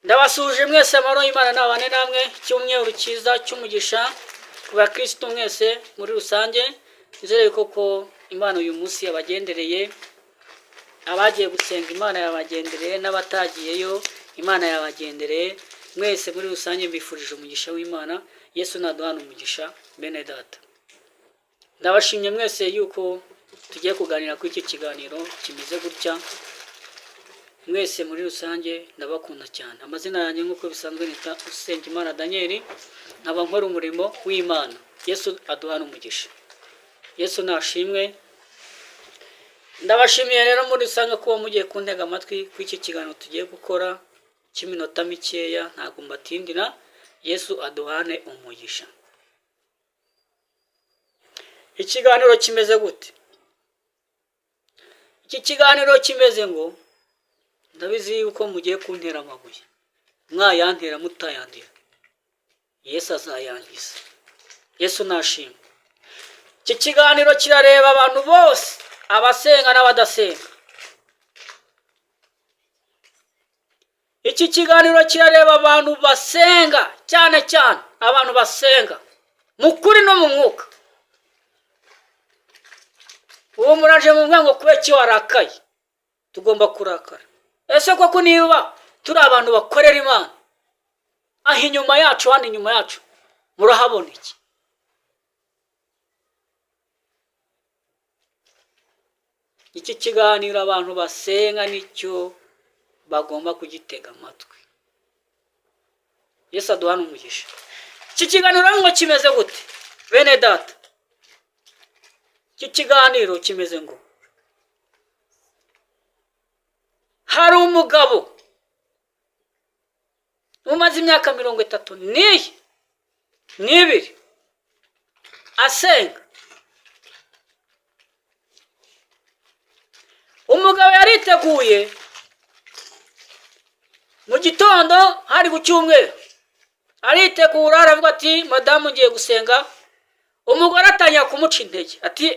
Ndabasuje mwese amahoro yimana nabanenamwe cyumweru cyiza cyumugisha ku bakristo mwese muri rusange. Nizere koko Imana uyu munsi yabagendereye, abagiye gusenga Imana yabagendereye, n'abatagiyeyo Imana yabagendereye. Mwese muri rusange mbifurije umugisha w'Imana. Yesu naduhana umugisha bene data. Ndabashimye mwese yuko tugiye kuganira kuri iki kiganiro kimeze gutya. Mwese muri rusange ndabakunda cyane. Amazina yanjye nk'uko bisanzwe nita Usengimana Daniel, nkaba nkora umurimo w'Imana. Yesu aduhana umugisha. Yesu nashimwe. Ndabashimiye rero muri rusange kuba mugiye kuntega amatwi kuri iki kiganiro tugiye gukora cy'iminota mikeya, ntabwo mbatindira. Yesu aduhane umugisha. Ikiganiro kimeze gute? Iki kiganiro kimeze ngo ndabizi yuko mugiye kuntera amabuye, mwayantera mutayandira, Yesu azayangiza. Yesu nashimwe. Iki kiganiro kirareba abantu bose, abasenga n'abadasenga. Iki kiganiro kirareba abantu basenga cyane cyane, abantu basenga mu kuri no mu mwuka. Uwo muraje mu mwango kubeki warakaye, tugomba kurakara. Ese koko niba turi abantu bakorera Imana, aho inyuma yacu, hano inyuma yacu murahabona iki? Iki kiganiro abantu basenga nicyo bagomba kugitega amatwi. Yesu aduhana umugisha. Iki kiganiro ngo kimeze gute bene data? Iki kiganiro kimeze ngo hari umugabo umaze imyaka 32 asenga. Umugabo yariteguye mu gitondo, hari ku cyumweru, aritegura aravuga ati madamu ngiye gusenga. Umugore atanya kumuca intege ati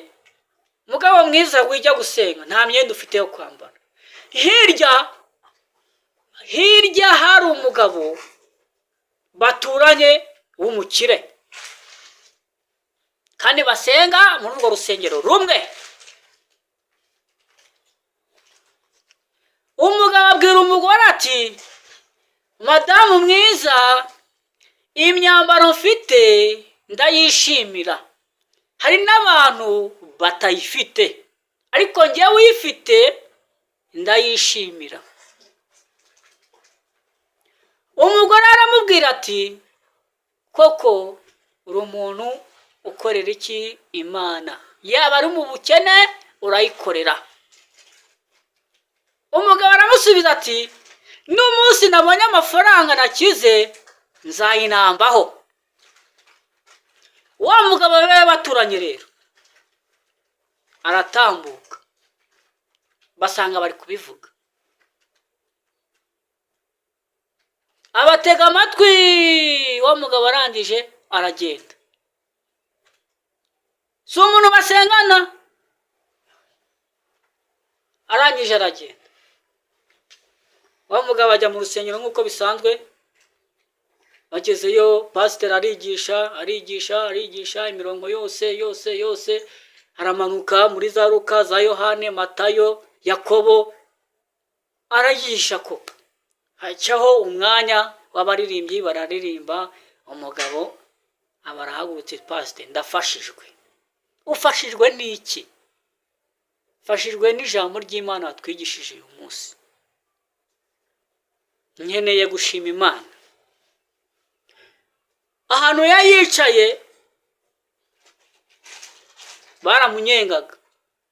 mugabo mwiza wijya gusenga, nta myenda ufite yo kwambara. Hirya hari umugabo baturanye w'umukire, kandi basenga muri urwo rusengero rumwe. Umugabo abwira umugore ati madamu mwiza, imyambaro mfite ndayishimira, hari n'abantu batayifite, ariko njyewe uyifite ndayishimira. Umugore aramubwira ati koko uri umuntu ukorera iki Imana, yaba ari mu bukene urayikorera. Umugabo aramusubiza ati n'umunsi nabonye amafaranga nakize nzayinambaho. Wa mugabo we baturanye rero aratambuka, basanga bari kubivuga, abatega amatwi. Wa mugabo arangije aragenda. Si umuntu basengana, arangije aragenda. Wa mugabo ajya mu rusengero nk'uko bisanzwe. Bagezeyo pasiteri arigisha imirongo yose. Aramanuka muri za Luka, za Yohane, Matayo, Yakobo, arayigisha ko hacaho umwanya w'abaririmbyi bararirimba. Umugabo abarahagurutse, pasiteri ndafashijwe. Ufashijwe n'iki? Fashijwe n'ijambo ry'Imana twigishije uyu munsi. Nkeneye gushima Imana. Ahantu yayicaye baramunyengaga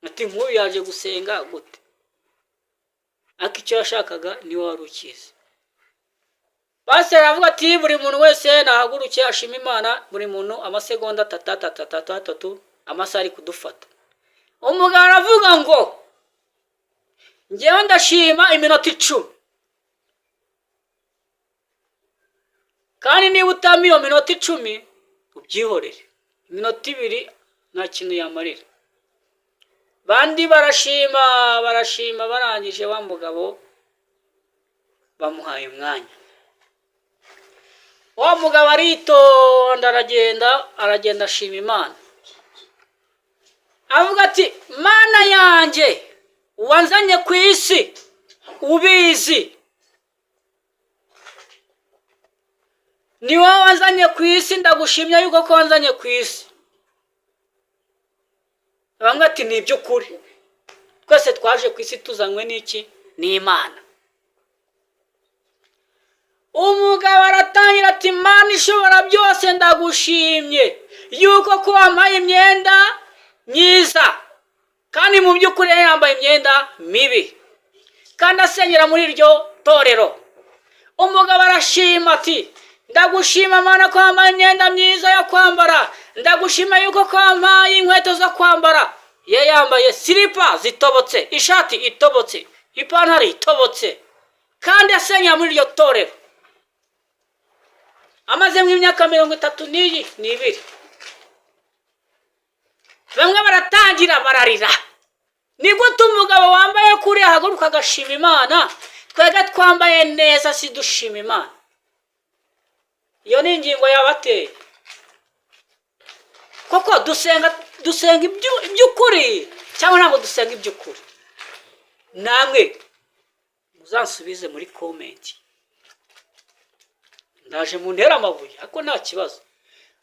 ati nk'uyu yaje gusenga gute? Ariko icyo yashakaga niwe wari ukizi. Pasiteri aravuga ati buri muntu wese nahaguruke ashima Imana, buri muntu amasegonda 3 amasaha ari kudufata. Umugabo aravuga ngo njyewe ndashima iminota 10. Kandi niba utamiye iyo minota 10 ubyihorere, iminota 2 nta kintu yamarira. Bandi barashima barangije, wa mugabo bamuhaye umwanya. wa mugabo aritonda aragenda ashima Imana, avuga ati Mana yanjye wanzanye ku isi ubizi, ni wowe wanzanye ku isi, ndagushimye yuko ko wanzanye ku isi. Bamwe ati ni iby'ukuri, twese twaje ku isi tuzanywe n'iki? N'Imana. Umugabo aratangira ati Mana ishobora byose, ndagushimye yuko ko wampaye imyenda myiza, kandi mu by'ukuri yambaye imyenda mibi, kandi asenyera muri iryo torero. Umugabo arashima ati ndagushima Mana ko wampaye imyenda myiza yo kwambara, ndagushima yuko ko wampaye inkweto zo kwambara. Ye yambaye silipa zitobotse, ishati itobotse, ipantaro itobotse, kandi asenyera muri iryo torero. Amaze nk'imyaka 32. Bamwe baratangira bararira, ni gute umugabo wambaye kuri ahaguruka agashima Imana, twega twambaye neza si dushima Imana? Iyo ni ingingo yabateye. Koko dusenga iby'ukuri cyangwa ntabwo dusenga iby'ukuri? Namwe muzansubize muri comment. Ndaje mu ntera amabuye ariko nta kibazo.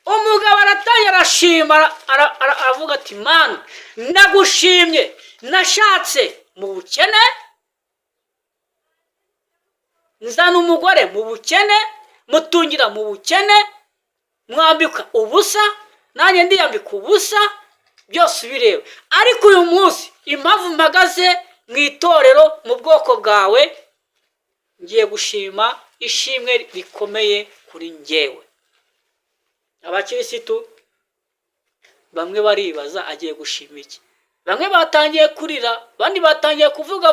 Umugabo aratangira arashima, aravuga ati Mana nagushimye, nashatse mu bukene, nzana umugore mu bukene, mutungira mu bukene, mwambika ubusa, nanjye ndiyambika ubusa, byose bireba. Ariko uyu munsi impamvu mpagaze mu itorero mu bwoko bwawe, ngiye gushima ishimwe rikomeye kuri njyewe. Abakirisitu bamwe baribaza agiye gushima iki? Bamwe batangiye kurira, abandi batangiye kuvuga.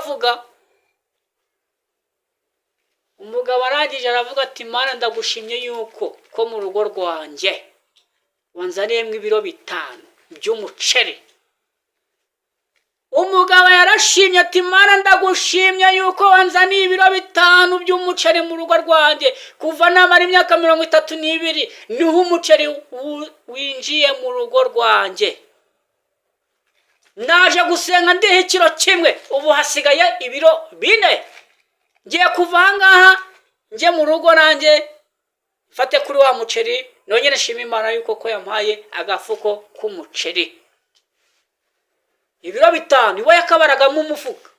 Umugabo arangije aravuga ati Mana ndagushimye yuko ko mu rugo rwanjye wanzaniyemo ibiro 5 by'umuceri. Umugabo yarashimye ati Mana ndagushimye yuko wanzaniye ibiro 5 by'umuceri mu rugo rwanjye. Kuva namara imyaka 32 niho umuceri winjiye mu rugo rwanjye. Naje gusenga ndihe ikiro kimwe, ubu hasigaye ibiro 4. Ngiye kuva ahangaha nje mu rugo nanjye fate kuri wa muceri, nongere nshima Imana yuko ko yampaye agafuko k'umuceri. Ibiro 5 iwe yakabaraga mu mufuka.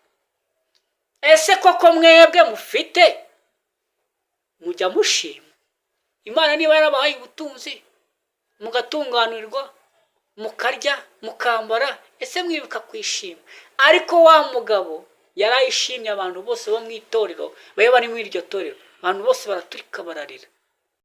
Ese koko mwebwe mufite mujya mushima Imana? Niba yarabahaye ubutunzi mugatunganirwa, mukarya, mukambara, ese mwibuka kwishima? Ariko wa mugabo yarayishimye, abantu bose bo mu itorero baye bari muri iryo torero, abantu bose baraturika bararira.